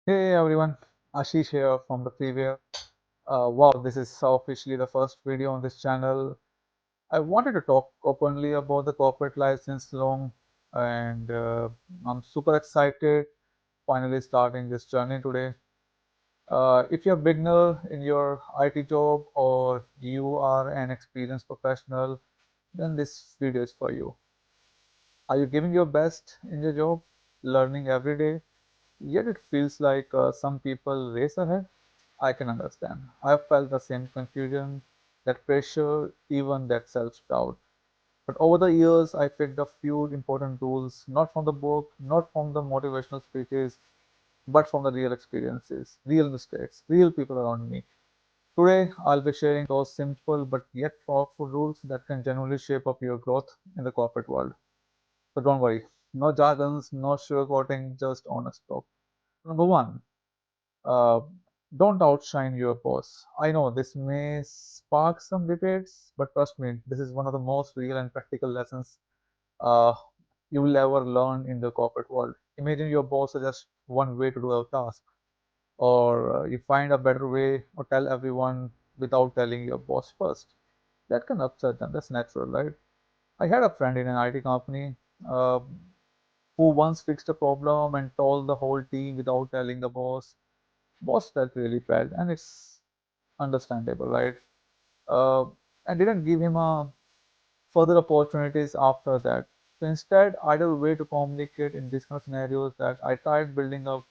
Hey everyone, Ashish here from the preview. Wow, this is officially the first video on this channel. I wanted to talk openly about the corporate life since long, and I'm super excited finally starting this journey today. If you're a beginner in your IT job or you are an experienced professional, then this video is for you. Are you giving your best in your job, learning every day? Yet it feels like some people race ahead. I can understand. I've felt the same confusion, that pressure, even that self-doubt. But over the years, I picked a few important tools, not from the book, not from the motivational speeches, but from the real experiences, real mistakes, real people around me. Today, I'll be sharing those simple but yet powerful rules that can genuinely shape up your growth in the corporate world. So don't worry, no jargons, no sugarcoating, just honest talk. Number one, uh, don't outshine your boss. I know this may spark some debates, but trust me, this is one of the most real and practical lessons uh, you will ever learn in the corporate world. Imagine your boss suggests one way to do a task, or you find a better way, or tell everyone without telling your boss first. That can upset them. That's natural, right? I had a friend in an IT company uh, who once fixed a problem and told the whole team without telling the boss. Boss felt really bad, and it's understandable, right? Uh, and didn't give him further opportunities after that. So instead, ideal way to communicate in these kind of scenarios that I tried building up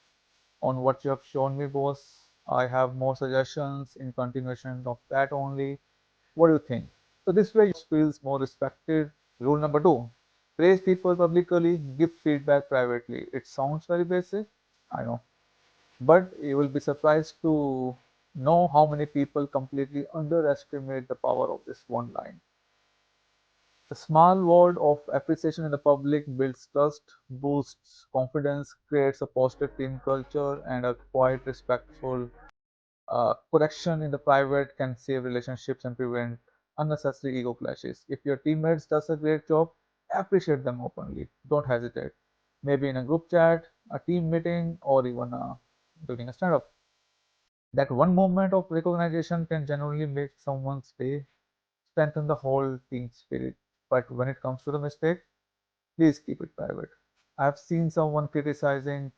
on what you have shown me, boss. I have more suggestions in continuation of that only. What do you think? So this way, you feels more respected. Rule number two: praise people publicly, give feedback privately. It sounds very basic, I know, but you will be surprised to know how many people completely underestimate the power of this one line. The small word of appreciation in the public builds trust, boosts confidence, creates a positive team culture, and a quiet, respectful correction in the private can save relationships and prevent unnecessary ego clashes. If your teammates does a great job, appreciate them openly. Don't hesitate. Maybe in a group chat, a team meeting, or even during a stand-up. That one moment of recognition can genuinely make someone's day, strengthen the whole team spirit. But when it comes to the mistake, please keep it private. I've seen someone criticizing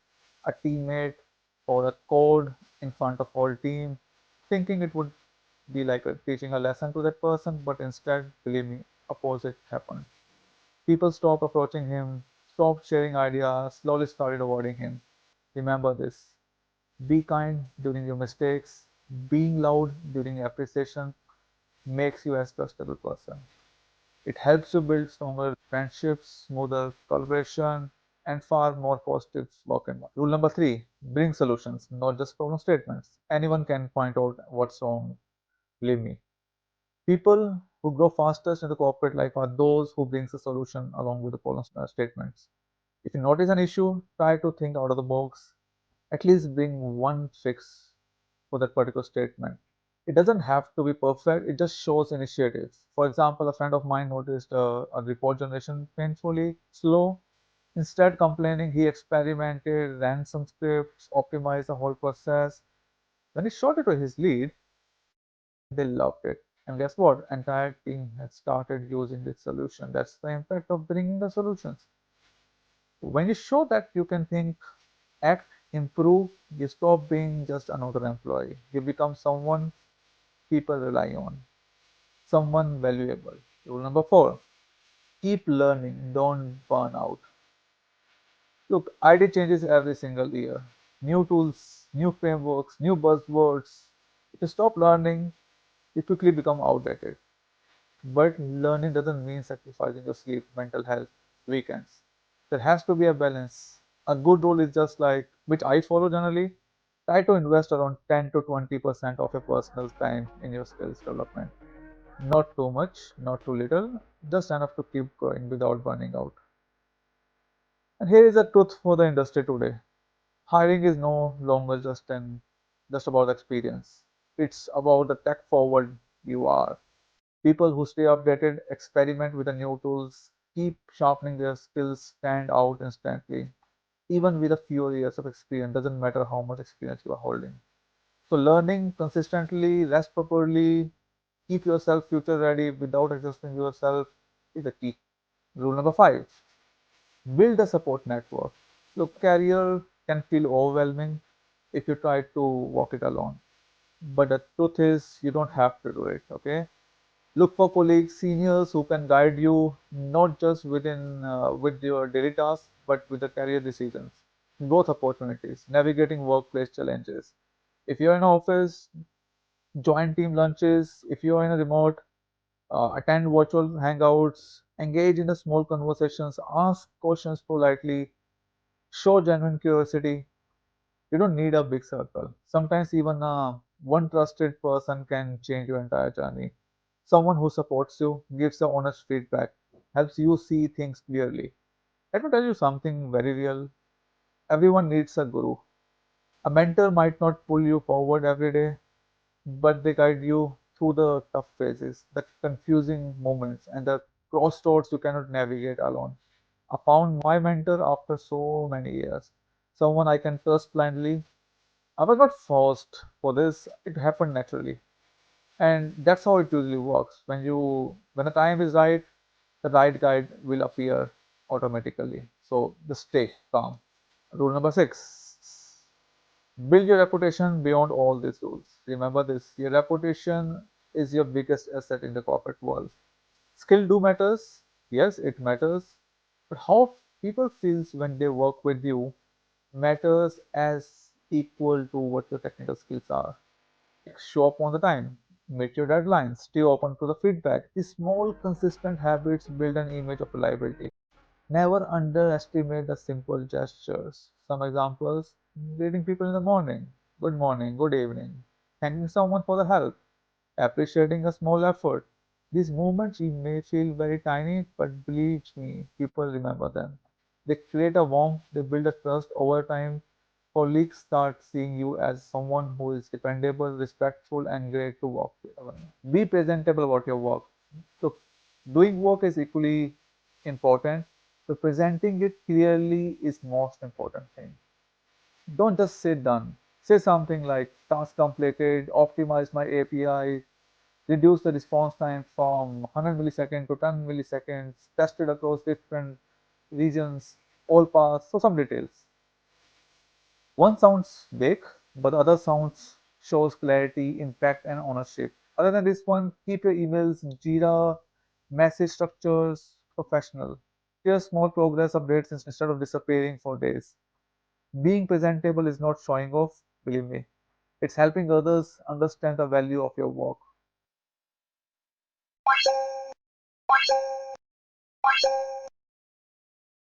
a teammate for a code in front of whole team, thinking it would be like teaching a lesson to that person, but instead, believe me, opposite happened. People stopped approaching him, stopped sharing ideas, slowly started avoiding him. Remember this: be kind during your mistakes. Being loud during appreciation makes you a trustable person. It helps you build stronger friendships, smoother collaboration, and far more positive work environment. Rule number three: bring solutions, not just problem statements. Anyone can point out what's wrong, believe me. People who grow fastest in the corporate life are those who brings a solution along with the problem statements. If you notice an issue, try to think out of the box. At least bring one fix for that particular statement. It doesn't have to be perfect, it just shows initiative. For example, a friend of mine noticed a report generation painfully slow. Instead complaining, he experimented, ran some scripts, optimized the whole process. When he showed it to his lead, they loved it. And guess what? Entire team had started using this solution. That's the impact of bringing the solutions. When you show that you can think, act, improve, you stop being just another employee. You become someone people rely on, someone valuable. Rule number four: keep learning, don't burn out. Look, ID changes every single year. New tools, new frameworks, new buzzwords. If you stop learning, you quickly become outdated. But learning doesn't mean sacrificing your sleep, mental health, weekends. There has to be a balance. A good rule is just like, which I follow generally, try to invest around 10 to 20% of your personal time in your skills development. Not too much, not too little, just enough to keep growing without burning out. And here is the truth for the industry today. Hiring is no longer just about experience. It's about the tech forward you are. People who stay updated, experiment with the new tools, keep sharpening their skills, stand out instantly. even with a few years of experience, doesn't matter how much experience you are holding. So learning consistently, rest properly, keep yourself future ready without exhausting yourself is the key. Rule number 5, build a support network. Look, career can feel overwhelming if you try to walk it alone. But the truth is, you don't have to do it, okay? Look for colleagues, seniors who can guide you not just with your daily tasks, but with the career decisions, growth opportunities, navigating workplace challenges. If you're in office, join team lunches. If you're in a remote, attend virtual hangouts, engage in the small conversations, ask questions politely, show genuine curiosity. You don't need a big circle. Sometimes even one trusted person can change your entire journey. Someone who supports you, gives you honest feedback, helps you see things clearly. Let me tell you something very real. Everyone needs a guru. A mentor might not pull you forward every day, but they guide you through the tough phases, the confusing moments, and the crossroads you cannot navigate alone. I found my mentor after so many years, someone I can trust blindly. I was not forced for this, it happened naturally. And that's how it usually works. When the time is right, the right guide will appear automatically. So just stay calm. Rule number 6. Build your reputation beyond all these rules. Remember this, your reputation is your biggest asset in the corporate world. Skill do matters, yes, it matters, but how people feels when they work with you matters as equal to what your technical skills are. Show up on the time, meet your deadlines, stay open to the feedback. These small, consistent habits build an image of reliability. Never underestimate the simple gestures. Some examples, greeting people in the morning, good evening, thanking someone for the help, appreciating a small effort. These moments may feel very tiny, but believe me, people remember them. They create a warmth, they build a trust over time. Colleagues start seeing you as someone who is dependable, respectful, and great to work with. Be presentable about your work. So, doing work is equally important, so presenting it clearly is most important thing. Don't just say done. Say something like task completed, optimize my API, reduce the response time from 100 milliseconds to 10 milliseconds, tested across different regions, all paths, so some details. One sounds big, but the other sounds shows clarity, impact, and ownership. Other than this one, keep your emails, Jira, message structures professional. Share small progress updates instead of disappearing for days. Being presentable is not showing off, believe me. It's helping others understand the value of your work.